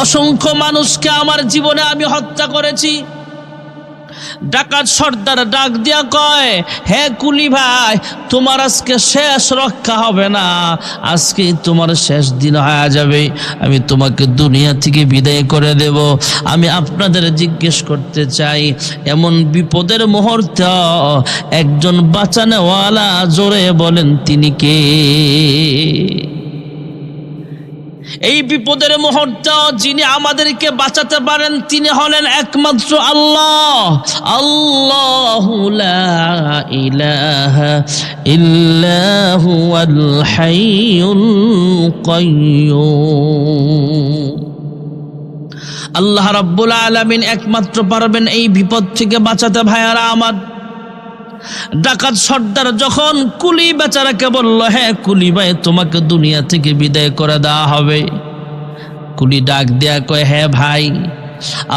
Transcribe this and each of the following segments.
অসংখ্য মানুষকে আমার জীবনে আমি হত্যা করেছি। ডাকাত সর্দার ডাক দিয়া কয়, হে কুলি ভাই, তোমার আজকে শেষ রক্ষা হবে না, আজকে তোমার শেষ দিন হয়ে যাবে, আমি তোমাকে দুনিয়া থেকে বিদায় করে দেব। আমি আপনাদের জিজ্ঞেস করতে চাই, এমন বিপদের মুহূর্তে একজন বাঁচানোওয়ালা, জোরে বলেন তিনি কে? এই বিপদের মুহূর্তে যিনি আমাদেরকে বাঁচাতে পারেন তিনি হলেন একমাত্র আল্লাহ। আল্লাহু লা ইলাহা ইল্লা হুয়াল হাইয়ুল কাইয়্যুম। আল্লাহ রাব্বুল আলামিন একমাত্র পারবেন এই বিপদ থেকে বাঁচাতে। ভাইয়ারা আমার, ডাকাত সর্দার যখন কুলি বেচারাকে বলল, হ্যাঁ কুলি ভাই, তোমাকে দুনিয়া থেকে বিদায় করে দেওয়া হবে। কুলি ডাক দেয়া কয়, হ্যাঁ ভাই,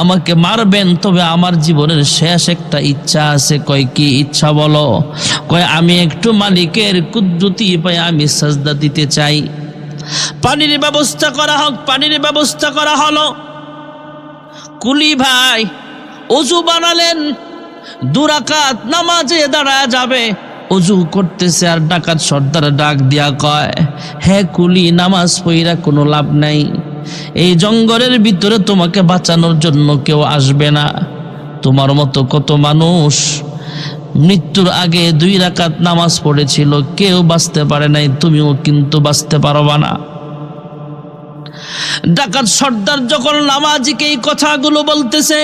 আমাকে মারবেন, তবে আমার জীবনের শেষ একটা ইচ্ছা আছে। কয় কি ইচ্ছা বলো? কয় আমি একটু মালিকের কুদরতি পাই আমি সাজদা দিতে চাই। পানির ব্যবস্থা করা হোক। পানির ব্যবস্থা করা হলো। কুলি ভাই ওযু বানালেন, 2 রাকাত নামাজে দাঁড়ায় যাবে, ওযু করতেছে। আর ডাকাত সর্দার ডাক দিয়া কয়, হে কুলি, নামাজ পড়া কোনো লাভ নাই, এই জঙ্গলের ভিতরে তোমাকে বাঁচানোর জন্য কেউ আসবে না। তোমার মতো কত মানুষ মৃত্যুর আগে 2 রাকাত নামাজ পড়েছিল, কেউ বাঁচতে পারে নাই, তুমিও কিন্তু বাঁচতে পারবা না। ডাকাত সর্দার যখন নামাজিকে এই কথাগুলো বলতেছে,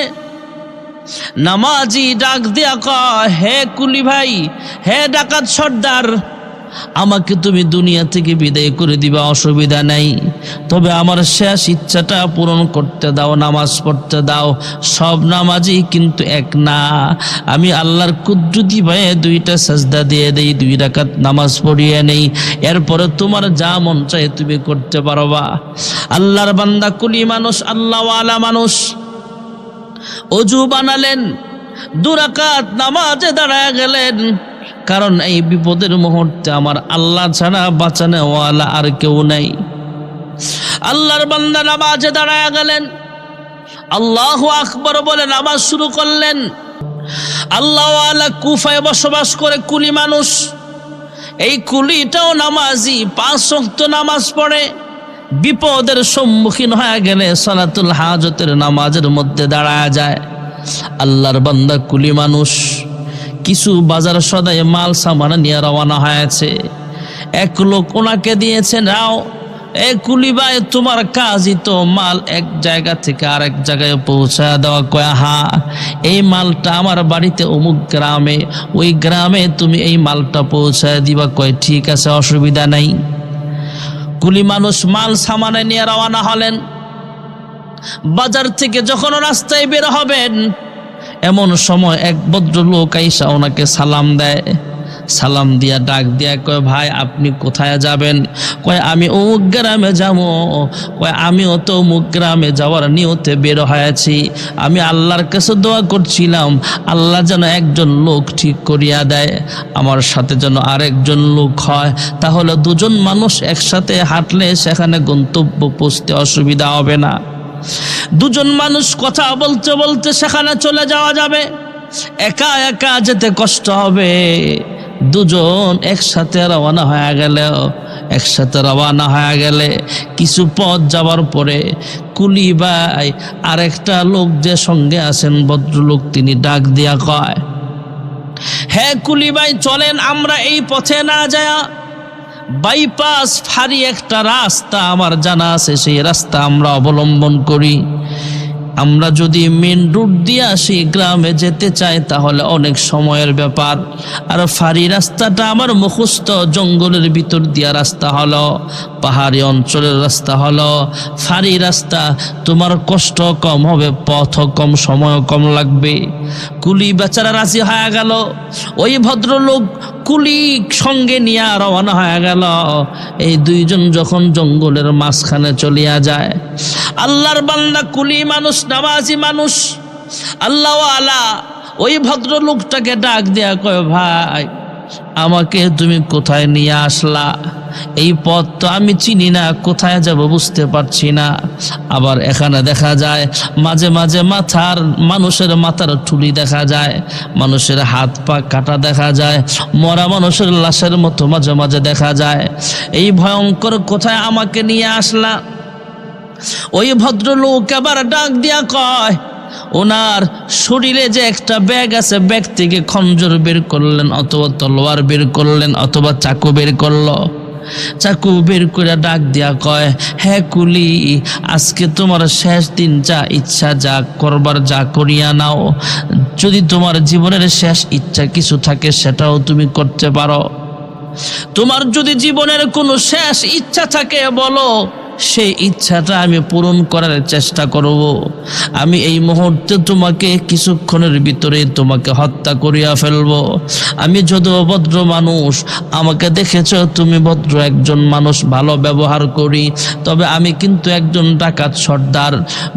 নামাজি ডাক দিয়া কয়, হে কুলি ভাই, হে ডাকাত সর্দার, আমাকে তুমি দুনিয়া থেকে বিদায় করে দিবা, অসুবিধা নাই, তবে আমার শেষ ইচ্ছাটা পূরণ করতে দাও, নামাজ পড়তে দাও। সব নামাজি কিন্তু এক না। আমি আল্লাহর কুদরতি পায়ে 2টা সাজদা দিয়ে দেই, 2 রাকাত নামাজ পড়িয়ে নেই, এরপরে তোমার যা মন চায় তুমি করতে পারবা। আল্লাহর বান্দা কুলি মানুষ, আল্লাহওয়ালা মানুষ ওযু বানালেন, 2 রাকাত নামাজে দাঁড়ায় গেলেন, কারণ এই বিপদের মুহূর্তে আমার আল্লাহ ছাড়া বাঁচানোওয়ালা আর কেউ নাই। আল্লাহর বান্দা নামাজে দাঁড়ায় গেলেন, আল্লাহু আকবার বলে নামাজ শুরু করলেন। আল্লাহওয়ালা কুফায় বসবাস করে কুলি মানুষ, এই কুলিটাও নামাজি, 5 ওয়াক্ত নামাজ পড়ে। বিপদের সম্মুখীন হয়ে গেলে সালাতুল হাজতের নামাজের মধ্যে দাঁড়ায় যায়। আল্লাহর বান্দা কুলি মানুষ কিছু বাজার সদায় মাল সামান নিয়ে রওনা হয়েছে। এক লোক ওনাকে দিয়েছে, নাও এ কুলি ভাই, তোমার কাজই তো মাল এক জায়গা থেকে আরেক জায়গায় পৌঁছায় দেওয়া। কয় হ্যাঁ, এই মালটা আমার বাড়িতে অমুক গ্রামে, ওই গ্রামে তুমি এই মালটা পৌঁছায় দিবা। কয় ঠিক আছে, অসুবিধা নাই। কুলি মানুষ মাল সামানে নিয়ে রওনা হলেন। বাজার থেকে যখন রাস্তায় বের হবেন, এমন সময় এক ভদ্রলোক আইসা ওনাকে সালাম দেয়। সালাম দিয়া ডাক দিয়া কয়, ভাই আপনি কোথায় যাবেন? কয় আমি অমুক গ্রামে যাবো। কয় আমিও তো অমুক গ্রামে যাওয়ার নিয়তে বের হয়েছি। আমি আল্লাহর কাছে দোয়া করছিলাম, আল্লাহ যেন একজন লোক ঠিক করিয়া দেয়, আমার সাথে যেন আরেকজন লোক হয়, তাহলে 2জন মানুষ একসাথে হাঁটলে সেখানে গন্তব্য পৌঁছতে অসুবিধা হবে না। 2জন মানুষ কথা বলতে বলতে সেখানে চলে যাওয়া যাবে, একা একা যেতে কষ্ট হবে। 2জন একসাথে রওনা হয়ে গেলে কিছু পথ যাওয়ার পরে কুলি ভাই আরেকটা লোক যে সঙ্গে আছেন, ভদ্রলোক, তিনি ডাক দিয়া কয়, হে কুলি ভাই, চলেন আমরা এই পথে না যায় বাইপাস ফাঁড়ি একটা রাস্তা আমার জানা আছে, সেই রাস্তা আমরা অবলম্বন করি। আমরা যদি মেন রুট দিয়ে আসি গ্রামে যেতে চাই তাহলে অনেক সময়ের ব্যাপার। আর ফাঁড়ি রাস্তাটা আমার মুখস্থ, জঙ্গলের ভিতর দিয়া রাস্তা হলো, পাহাড়ি অঞ্চলের রাস্তা হলো। ফাঁড়ি রাস্তা, তোমার কষ্ট কম হবে, পথ কম, সময় কম লাগবে। কুলি বেচারা রাজি হয়ে গেল। ওই ভদ্রলোক কুলি সঙ্গে নিয়ে রওনা হয়ে গেল। এই 2জন যখন জঙ্গলের মাঝখানে চলিয়া যায়, আল্লাহর বান্দা কুলি মানুষ, নামাজি মানুষ, আল্লাহওয়ালা ওই ভদ্রলোকটাকে ডাক দেয়া কয়, ভাই আমাকে তুমি কোথায় নিয়ে আসলা? এই পথ তো আমি চিনি না, কোথায় যাব বুঝতে পারছি না। আবার এখানে দেখা যায় মাঝে মাঝে মানুষের মাথার ঠুলি দেখা যায়, মানুষের হাত পা কাটা দেখা যায়, মরা মানুষের লাশের মতো মাঝে মাঝে দেখা যায়। এই ভয়ঙ্কর কোথায় আমাকে নিয়ে আসলা? ওই ভদ্রলোক আবার ডাক দিয়া কয়, ওনার শরীরে যে একটা ব্যাগ আছে, ব্যাগ থেকে খঞ্জর বের করলেন, অথবা তলোয়ার বের করলেন, অথবা চাকু বের করলো। চাকু বের করে ডাক দিয়া কয়, হ্যাঁ কুলি, আজকে তোমার শেষ দিন, যা ইচ্ছা যা করবার যা করিয়া নাও। যদি তোমার জীবনের শেষ ইচ্ছা কিছু থাকে সেটাও তুমি করতে পারো। তোমার যদি জীবনের কোনো শেষ ইচ্ছা থাকে বলো, সেই ইচ্ছাটা আমি পূরণ করার চেষ্টা করব। আমি এই মুহূর্তে তোমাকে কিছুক্ষণের ভিতরে তোমাকে হত্যা করিয়া ফেলব। আমি যদিও ভদ্র মানুষ, আমাকে দেখেছ তুমি ভদ্র একজন মানুষ, ভালো ব্যবহার করি, তবে আমি কিন্তু একজন ডাকাত সর্দার।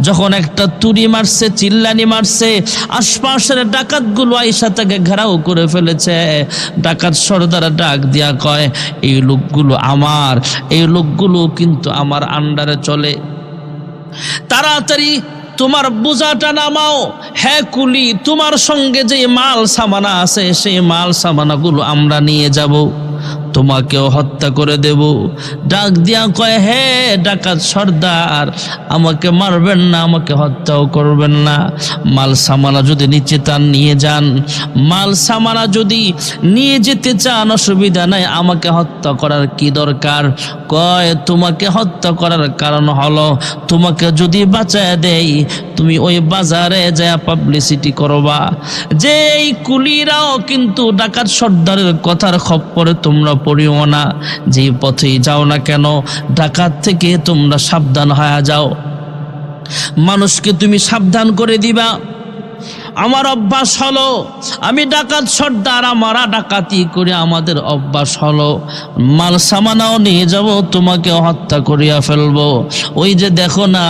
যখন একটা তুড়ি মারছে, চিল্লানি মারছে, আশপাশের ডাকাতগুলো আইসা তাকে ঘেরাও করে ফেলেছে। ডাকাত সর্দার ডাক দিয়া কয়, এই লোকগুলো আমার, এই লোকগুলো কিন্তু আমার আন্ডারে চলে, তাড়াতাড়ি তোমার বোঝাটা নামাও। হ্যাঁ কুলি, তোমার সঙ্গে যে মাল সামানা আছে সেই মাল সামানাগুলো আমরা নিয়ে যাব, তোমাকেও হত্যা করে দেব। ডাক দিয়া কয়, হে ডাকাত সর্দার, আমাকে মারবেন না, আমাকে হত্যাও করবেন না। মাল সামানা যদি নিচে চান নিয়ে যান, মাল সামানা যদি নিয়ে যেতে চান অসুবিধা নাই, আমাকে হত্যা করার কি দরকার? কয়, তোমাকে হত্যা করার কারণ হলো, তোমাকে যদি বাঁচায় দেই তুমি ওই বাজারে যায় পাবলিসিটি করবা যে এই কুলিরাও কিন্তু ডাকাত সর্দারের কথার খপ্পরে তোমরা পড়িও না। যে পথেই যাও না কেন, ডাকাত থেকে তোমরা সাবধান হয়ে যাও, মানুষকে তুমি সাবধান করে দিবা। আমার অভ্যাস হলো, আমি ডাকাত সর্দার, আমরা ডাকাতি করে আমাদের অভ্যাস হলো মাল সামানাও নিয়ে যাব, তোমাকে হত্যা করিয়া ফেলবো। ওই যে দেখো না,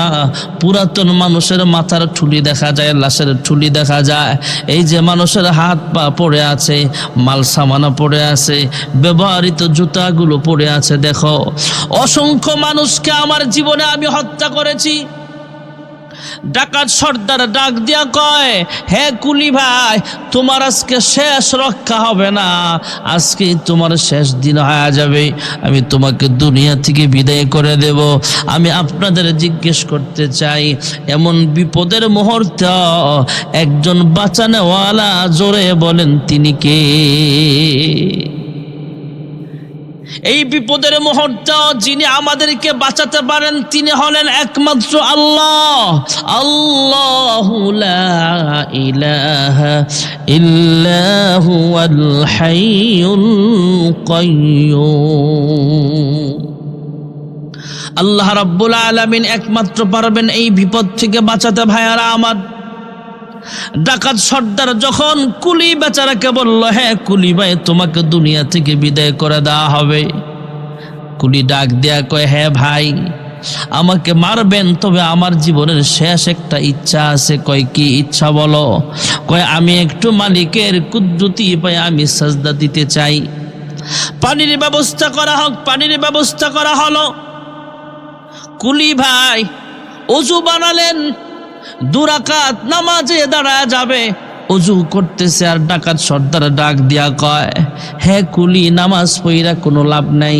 পুরাতন মানুষের মাথার ঠুলি দেখা যায়, লাশের ঠুলি দেখা যায়, এই যে মানুষের হাত পা পড়ে আছে, মাল সামানা পড়ে আছে, ব্যবহৃত জুতাগুলো পড়ে আছে, দেখো অসংখ্য মানুষকে আমার জীবনে আমি হত্যা করেছি। ডাকাত সর্দার ডাক দিয়া কয়, হে কুলি ভাই, তোমার আজকে শেষ রক্ষা হবে না, আজকে তোমার শেষ দিন হয়ে যাবে, আমি তোমাকে দুনিয়া থেকে বিদায় করে দেব। আমি আপনাদের জিজ্ঞেস করতে চাই, এমন বিপদের মুহূর্তে একজন বাঁচানোওয়ালা, জোরে বলেন তিনি কে? এই বিপদের মুহূর্তে যিনি আমাদেরকে বাঁচাতে পারেন তিনি হলেন একমাত্র আল্লাহ। আল্লাহু লা ইলাহা ইল্লা হুয়াল হাইয়ুল কাইয়্যুম। আল্লাহ রাব্বুল আলামিন একমাত্র পারবেন এই বিপদ থেকে বাঁচাতে। ভাইয়ারা আমার, ডাকাত সর্দার যখন কুলি বেচারাকে বলল, হ্যাঁ কুলি ভাই, তোমাকে দুনিয়া থেকে বিদায় করে দেওয়া হবে। কুলি ডাক দেয়া কয়, হ্যাঁ ভাই, আমাকে মারবেন, তবে আমার জীবনের শেষ একটা ইচ্ছা আছে। কয়, কি ইচ্ছা বলো? কয়, আমি একটু মালিকের কুদরতি পাই আমি সাজদা দিতে চাই। পানির ব্যবস্থা করা হোক। পানির ব্যবস্থা করা হলো। কুলি ভাই ওযু বানালেন, 2 রাকাত নামাজে দাঁড়ায় যাবে, ওযু করতেছে। আর ডাকাত সর্দার ডাক দিয়া কয়, হে কুলি, নামাজ পড়া কোনো লাভ নাই,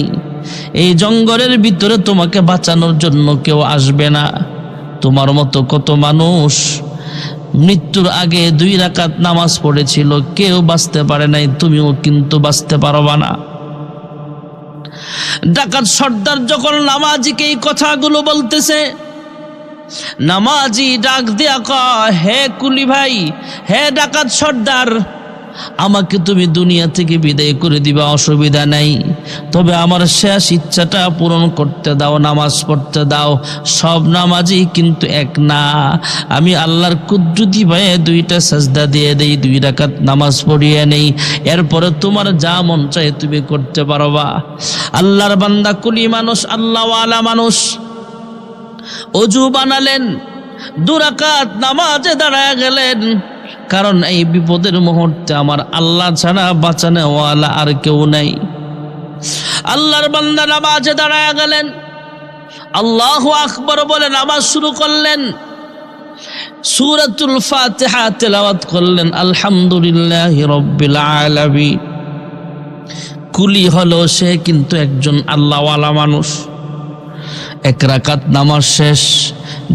এই জঙ্গলের ভিতরে তোমাকে বাঁচানোর জন্য কেউ আসবে না। তোমার মতো কত মানুষ মৃত্যুর আগে 2 রাকাত নামাজ পড়েছিল, কেউ বাঁচতে পারে নাই, তুমিও কিন্তু বাঁচতে পারবা না। ডাকাত সর্দার যখন নামাজিকে এই কথাগুলো বলতেছে, নামাজি ডাক দিয়া কয়, হে কুলি ভাই, হে ডাকাত সর্দার, আমাকে তুমি দুনিয়া থেকে বিদায় করে দিবা, অসুবিধা নাই, তবে আমার শেষ ইচ্ছাটা পূরণ করতে দাও, নামাজ পড়তে দাও। সব নামাজি কিন্তু এক না, আমি আল্লাহর কুদরতি ভাই 2টা সাজদা দিয়ে দেই, 2 রাকাত নামাজ পড়িয়ে নেই, এরপরে তোমার যা মন চায় তুমি করতে পারবা। আল্লাহর বান্দা কুলি মানুষ, আল্লাহওয়ালা মানুষ ওযু বানালেন, 2 রাকাত নামাজে দাঁড়ায় গেলেন, কারণ এই বিপদের মুহূর্তে আমার আল্লাহ ছাড়া বাঁচানোওয়ালা আর কেউ নাই। আল্লাহর বান্দা নামাজে দাঁড়ায় গেলেন, আল্লাহু আকবার বলে নামাজ শুরু করলেন, সূরাতুল ফাতিহা তেলাওয়াত করলেন, আলহামদুলিল্লাহি রাব্বিল আলামিন। কুলি হলো সে কিন্তু একজন আল্লাহওয়ালা মানুষ। এক রাকাত নামাজ শেষ,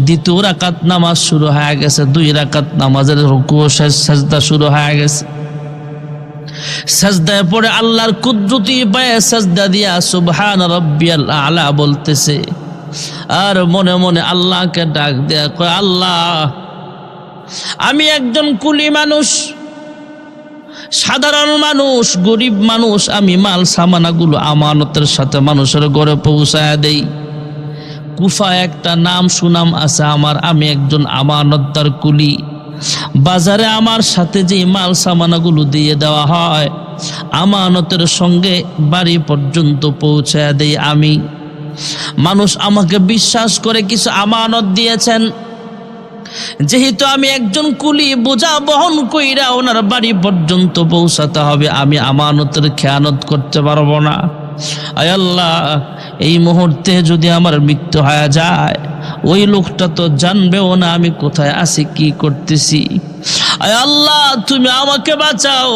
দ্বিতীয় রাকাত নামাজ শুরু হয়ে গেছে, 2 রাকাত নামাজের রুকু শেষ, সাজদা শুরু হয়ে গেছে। সাজদায় পড়ে আল্লাহর কুদরতি পায়ে সাজদা দিয়া সুবহান রাব্বিয়াল আলা বলতেছে, আর মনে মনে আল্লাহকে ডাক দেয়া কয়, আল্লাহ আমি একজন কুলি মানুষ, সাধারণ মানুষ, গরিব মানুষ, আমি মাল সামানাগুলো আমানতের সাথে মানুষের ঘরে পৌঁছায় দেই। কুফায় একটা নাম সুনাম আছে আমার, আমি একজন আমানতদার কুলি। বাজারে আমার সাথে যে মাল সামানাগুলো দিয়ে দেওয়া হয় আমানতের সঙ্গে বাড়ি পর্যন্ত পৌঁছায় দেই আমি। মানুষ আমাকে বিশ্বাস করে কিছু আমানত দিয়েছেন, যেহেতু আমি একজন কুলি, বোঝা বহন কইরা ওনার বাড়ি পর্যন্ত পৌঁছাতে হবে, আমি আমানতের খেয়ানত করতে পারবো না। আয় আল্লাহ, এই মুহূর্তে যদি আমার মৃত্যু হয়ে যায়, ওই লোকটা তো জানবেও না আমি কোথায় আছি, কি করতেছি। আয় আল্লাহ, তুমি আমাকে বাঁচাও,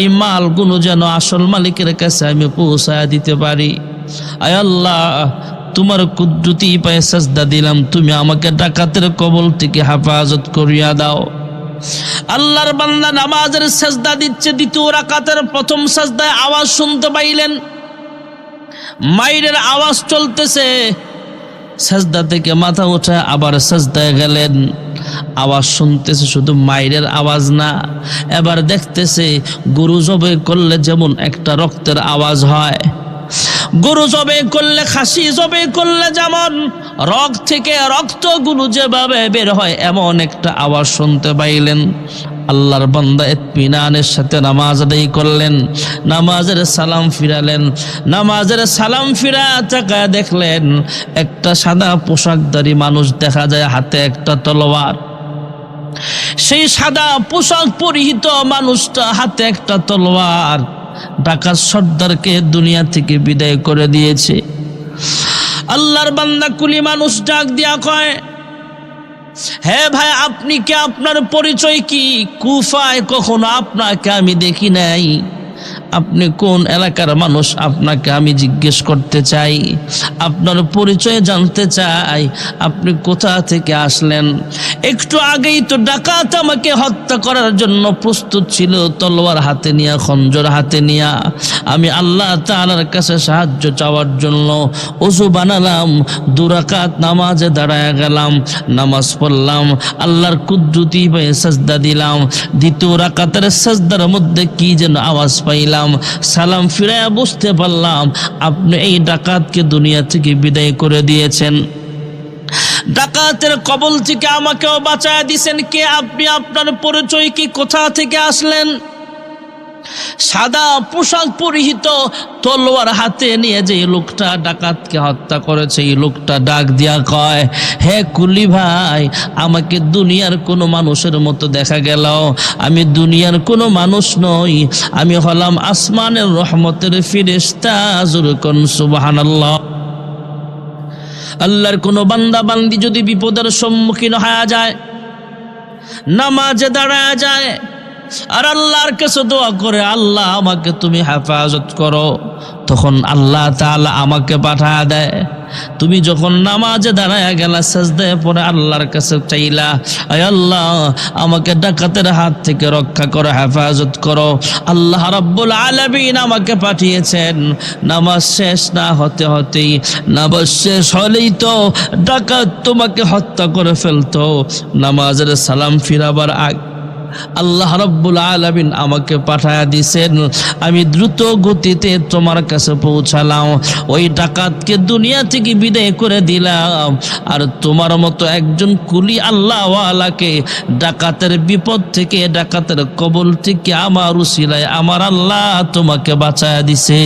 এই মালগুলো যেন আসল মালিকের কাছে আমি পৌঁছায় দিতে পারি। আয় আল্লাহ, তোমার কুদরতি পায়ে সাজদা দিলাম, তুমি আমাকে ডাকাতের কবল থেকে হেফাজত করিয়া দাও। আল্লাহর বান্দা নামাজের সাজদা দিচ্ছে, দ্বিতীয় রাকাতের প্রথম সাজদায় আওয়াজ শুনতে পাইলেন, মাইরের আওয়াজ চলতেছে। সাজদা থেকে মাথা উঠায় আবার সাজদায় গেলেন, আওয়াজ শুনতেছে, শুধু মাইরের আওয়াজ না, এবার দেখতেছে গরু জবাই করলে যেমন একটা রক্তের আওয়াজ হয়, গরু জবাই করলে, খাসি জবাই করলে যেমন রগ থেকে রক্তগুলো যেভাবে বের হয়, এমন একটা আওয়াজ শুনতে পাইলেন। আল্লাহর বান্দা ইতমিনানের সাথে নামাজ আদায় করলেন, নামাজের সালাম ফিরালেন। নামাজের সালাম ফিরা তাকায় দেখলেন একটা সাদা পোশাকধারী মানুষ দেখা যায়, হাতে একটা তলোয়ার। সেই সাদা পোশাক পরিহিত মানুষটা হাতে একটা তলোয়ার ডাকাত সর্দারকে দুনিয়া থেকে বিদায় করে দিয়েছে। আল্লাহর বান্দা কুলি মানুষ ডাক দিয়া কয়, হে ভাই, আপনি কে? আপনার পরিচয় কি? কুফায় কখনো আপনাকে আমি দেখি নাই, আপনি কোন এলাকার মানুষ? আপনাকে আমি জিজ্ঞেস করতে চাই, আপনার পরিচয় জানতে চাই, আপনি কোথা থেকে আসলেন? একটু আগেই তো ডাকাত আমাকে হত্যা করার জন্য প্রস্তুত ছিল, তলোয়ার হাতে নিয়া, খঞ্জর হাতে নিয়া। আমি আল্লাহ তাআলার কাছে সাহায্য চাওয়ার জন্য ওযু বানালাম, 2 রাকাত নামাজে দাঁড়ায় গেলাম, নামাজ পড়লাম, আল্লাহর কুদরতি পায়ে সাজদা দিলাম। দ্বিতীয় রাকাতের সাজদার মধ্যে কি যেন আওয়াজ পাইলাম, সালাম ফিরায়া বুঝতে পারলাম আপনি এই ডাকাতকে দুনিয়া থেকে বিদায় করে দিয়েছেন, ডাকাতের কবল থেকে আমাকেও বাঁচায় দিয়েছেন। কে আপনি? আপনার পরিচয় কি? কোথা থেকে আসলেন? সাদা পোশাক পরিহিত তলোয়ার হাতে নিয়ে যে লোকটা ডাকাতকে হত্যা করেছে, এই লোকটা ডাক দিয়া কয়, হে কুলি ভাই, আমাকে দুনিয়ার কোনো মানুষের মতো দেখা গেল, আমি দুনিয়ার কোনো মানুষ নই, আমি হলাম আসমানের রহমতের ফেরেশতা। জোরে কোন সুবহানাল্লাহ। আল্লাহর কোনো বান্দা বান্দি যদি বিপদের সম্মুখীন হয়ে যায়, নামাজে দাঁড়ায় যায়, আর আল্লাহর কাছে দোয়া করে, আল্লাহ আমাকে তুমি হেফাজত করো, তখন আল্লাহ তাআলা আমাকে পাঠায় দেয়। তুমি যখন নামাজে দাঁড়ায় গেলা, সাজদায় পড়ে আল্লাহর কাছে চাইলা, আয় আল্লাহ আমাকে ডাকাতের হাত থেকে রক্ষা করো, হেফাজত করো, আল্লাহ রাব্বুল আলামিন আমাকে পাঠিয়েছেন। নামাজ শেষ না হতে হতেই, নামাজ শেষ হলেই তো ডাকাত তোমাকে হত্যা করে ফেলতো। নামাজের সালাম ফিরাবার আগে আল্লাহ রাব্বুল আলামিন আমাকে পাঠায়া দিয়েছেন, আমি দ্রুত গতিতে তোমার কাছে পৌঁছালাম, ওই ডাকাতকে দুনিয়া থেকে বিদায় করে দিলাম, আর তোমার মতো একজন কুলি আল্লাহওয়ালাকে ডাকাতের বিপদ থেকে, ডাকাতের কবল থেকে আমার উসিলায় আমার আল্লাহ তোমাকে বাঁচায়া দিছে।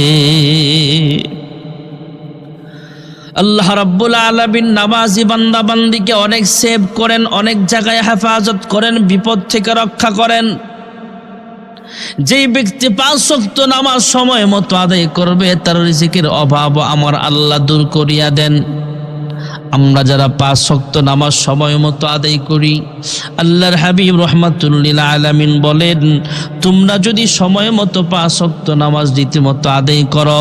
আল্লাহ রাব্বুল আলামিন নামাজি বান্দা বান্দিকে অনেক সেভ করেন, অনেক জায়গায় হেফাজত করেন, বিপদ থেকে রক্ষা করেন। যেই ব্যক্তি 5 ওয়াক্ত নামাজ সময় মতো আদায় করবে তার রিজিকের অভাব আমার আল্লাহ দূর করিয়া দেন। আমরা যারা 5 ওয়াক্ত নামাজ সময় মতো আদায় করি, আল্লাহর হাবিব রাহমাতুল লিল আলামিন বলেন, তোমরা যদি সময় মতো 5 ওয়াক্ত নামাজ রীতিমতো আদায় করো,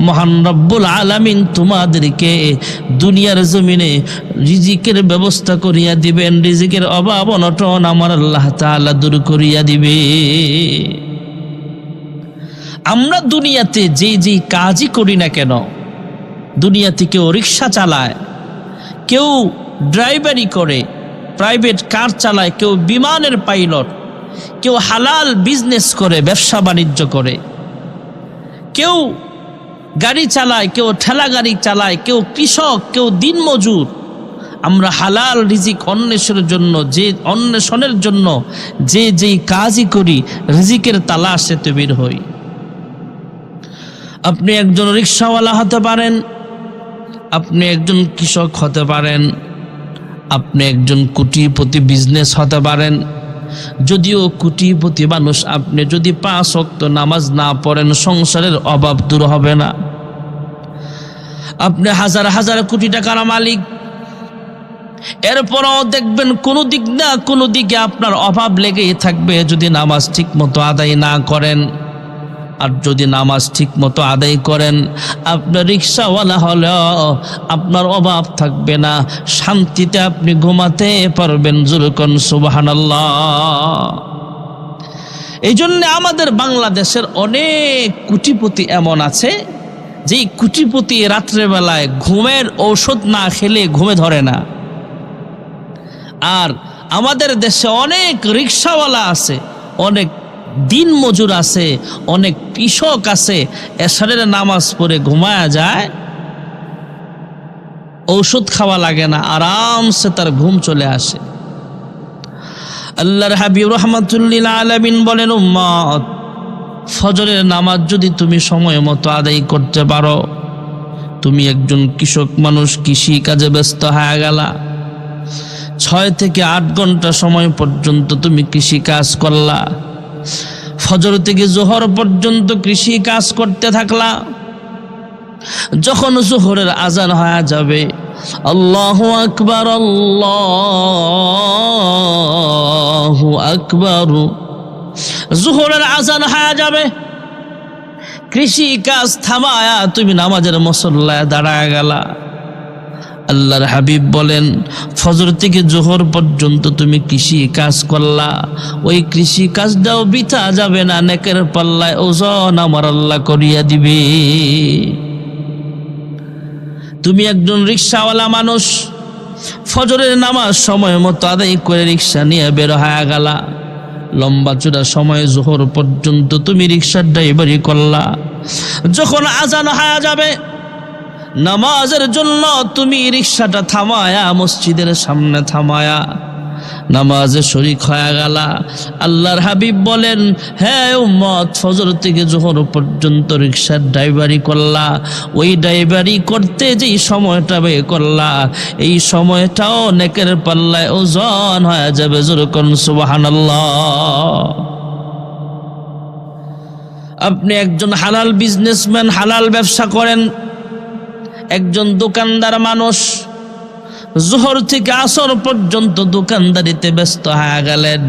মহান রব্বুল আলামিন তোমাদেরকে দুনিয়ার জমিনে রিজিকের ব্যবস্থা করিয়া দিবেন। রিজিকের অভাব অনটন আমার আল্লাহ তাআলা দূর করিয়া দিবে। আমরা দুনিয়াতে যে কাজই করি না কেন, দুনিয়াতে কেউ রিক্সা চালায়, কেউ ড্রাইভারি করে, প্রাইভেট কার চালায়, কেউ বিমানের পাইলট, কেউ হালাল বিজনেস করে, ব্যবসা বাণিজ্য করে, কেউ গাড়ি চালায়, কেউ ঠেলা গাড়ি চালায়, কেউ কৃষক, কেউ দিনমজুর। আমরা হালাল রিজিক অন্বেষণের জন্য যেই কাজই করি, রিজিকের তালাশে তো বের হই। আপনি একজন রিক্সাওয়ালা হতে পারেন, আপনি একজন কৃষক হতে পারেন, আপনি একজন কোটিপতি বিজনেস হতে পারেন। যদিও কোটিপতি মানুষ, আপনি যদি 5 ওয়াক্ত নামাজ না পড়েন সংসারের অভাব দূর হবে না। আপনি হাজার হাজার কোটি টাকার মালিক, এরপরও দেখবেন কোনো দিক না কোনো দিকে আপনার অভাব লেগেই থাকবে যদি নামাজ ঠিক মতো আদায় না করেন। আর যদি নামাজ ঠিক মতো আদায় করেন, আপনার রিক্সাওয়ালা হলেও আপনার অভাব থাকবে না, শান্তিতে আপনি ঘুমাতে পারবেন। জোরকন সুবহানাল্লাহ। এই জন্য আমাদের বাংলাদেশের অনেক কোটিপতি এমন আছে, যেই কোটিপতি রাত্রেবেলায় ঘুমের ঔষধ না খেলে ঘুমে ধরে না। আর আমাদের দেশে অনেক রিক্সাওয়ালা আছে, অনেক দিন মজুর আছে, অনেক কৃষক আছে, এশারের নামাজ পড়ে ঘুমায়া যায়, ঔষধ খাওয়া লাগে না, আরামসে তার ঘুম চলে আসে। আল্লাহর হাবিব রাহমাতুল লিল আলামিন বলেন, উম্মত, ফজরের নামাজ যদি তুমি সময় মতো আদায় করতে পারো, তুমি একজন কৃষক মানুষ, কৃষি কাজে ব্যস্ত হয়ে গেলা, 6 থেকে 8 ঘন্টা সময় পর্যন্ত তুমি কৃষি কাজ করলা, ফজর থেকে জোহর পর্যন্ত কৃষি কাজ করতে থাকলা। যখন জোহরের আজান হয়ে যাবে, আল্লাহু আকবার, আল্লাহু আকবার, জোহরের আজান হয়ে যাবে, কৃষি কাজ থামায়া তুমি নামাজের মুসল্লায় দাঁড়ায় গেলা। আল্লাহর হাবিব বলেন, ফজর থেকে জোহর পর্যন্ত তুমি কৃষি কাজ করলা, ওই কৃষি কাজটাও বৃথা যাবে না, নেকের পাল্লায় ওজন আমার আল্লাহ করিয়া দিবে। তুমি একজন রিক্সাওয়ালা মানুষ, ফজরের নামাজ সময় মতো আদায় করে রিক্সা নিয়ে বের হয়ে গেলা, লম্বা চূড়া সময় জোহর পর্যন্ত তুমি রিক্সার ড্রাইভারি করলা। যখন আজান হয়ে যাবে, নামাজের জন্য তুমি রিক্সাটা থামায়া মসজিদের সামনে থামায়া নামাজে শরীক হয়ে গেলা। আল্লাহর হাবিব বলেন, হ্যাঁ উম্মত, ফজর থেকে জোহর পর্যন্ত রিক্সার ড্রাইভারি করলা, ওই ড্রাইভারি করতে যেই সময়টা ব্যয় করলা, এই সময়টাও নেকের পাল্লায় ওজন হয়ে যাবে। যেরকম সুবহানাল্লাহ। আপনি একজন হালাল বিজনেসম্যান, হালাল ব্যবসা করেন, একজন দোকানদার মানুষ, জোহর থেকে আসর পর্যন্ত দোকানদারিতে ব্যস্ত হয়ে গেলেন।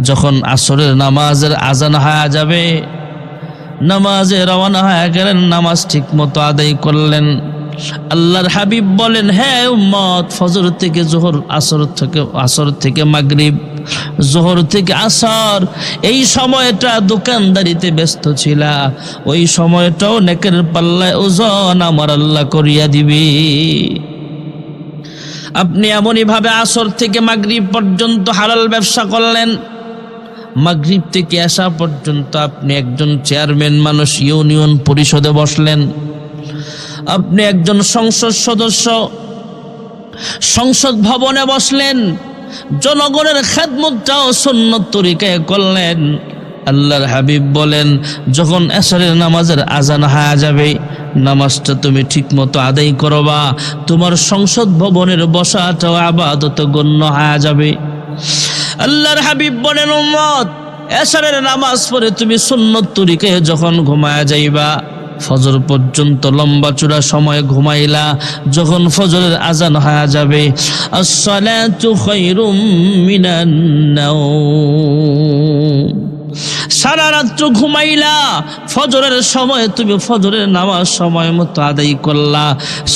যখন আসরের নামাজের আজান হয়ে যাবে, নামাজে রওনা হয়ে গেলেন, নামাজ ঠিক মতো আদায় করলেন। আল্লাহর হাবিব বলেন, হ্যাঁ উম্মত, ফজর থেকে জোহর, আসর থেকে মাগরিব, জোহর থেকে আসর, এই সময়টা দোকানদারিতে ব্যস্ত ছিলা, ওই সময়টাও নেকের পাল্লায় ওজন আমার আল্লাহ করিয়া দিবে। আপনি এমনই ভাবে আসর থেকে মাগরিব পর্যন্ত হালাল ব্যবসা করলেন, মাগরিব থেকে আসা পর্যন্ত আপনি একজন চেয়ারম্যান মানুষ, ইউনিয়ন পরিষদে বসলেন, আপনি একজন সংসদ সদস্য, সংসদ ভবনে বসলেন, জনগণের খেদমতটাও সুন্নত তরিকায় করলেন। আল্লাহর হাবিব বলেন, যখন আসরের নামাজের আজান হয়ে যাবে, নামাজটা তুমি ঠিক মতো আদায় করবা, তোমার সংসদ ভবনের বসাটাও ইবাদত গণ্য হয়ে যাবে। আল্লাহর হাবিব বলেন, উম্মত, এশারের নামাজ পড়ে তুমি সুন্নত তরিকায় যখন ঘুমায়া যাইবা, ফজর পর্যন্ত লম্বা চূড়া সময় ঘুমাইলা, যখন ফজরের আজান হয়ে যাবে, আসসালাতু খায়রুম মিনান নাওম, সারা রাত্র ঘুমাইলা, ফজরের সময় তুমি ফজরের নামাজ সময় মতো আদায় করলা,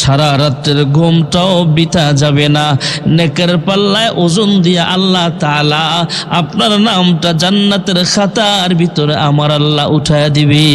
সারা রাত্রের ঘুমটাও বিতা যাবে না। নেকের পাল্লায় ওজন দিয়া আল্লাহ তাআলা আপনার নামটা জান্নাতের খাতার ভিতরে আমার আল্লাহ উঠায় দিবে।